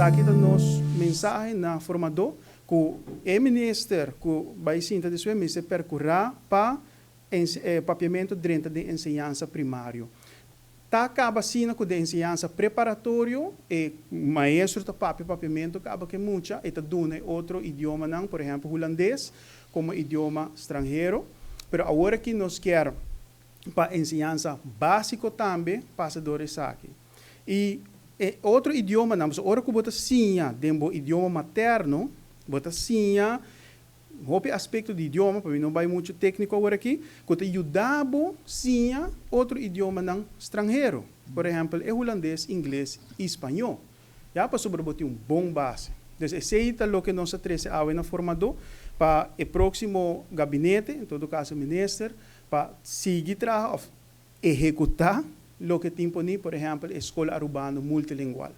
aqui nos mensagem na formador que o ministro que vai sinta de sua mesa percorrer para papiamento dentro de ensinança primário. Tá acaba sina com de ensinança preparatório e maestro tá papiamento acaba que muita e tá dando outro idioma não, por exemplo, holandês como idioma estrangeiro, pero agora que nós quer para ensinança básico também passadores aqui. E outro idioma não, mas agora que bota sinha dentro idioma materno, bota sinha outro aspecto de idioma, para mim não vai muito técnico agora aqui, que te ajudava sim outro idioma não estrangeiro. Por exemplo, é holandês, inglês e espanhol. Já para sobrebotar bom base. Então, esse é o que nós treze na formador para o próximo gabinete, em todo caso o ministro, para seguir executar o que tem por exemplo, escola urbana multilingual.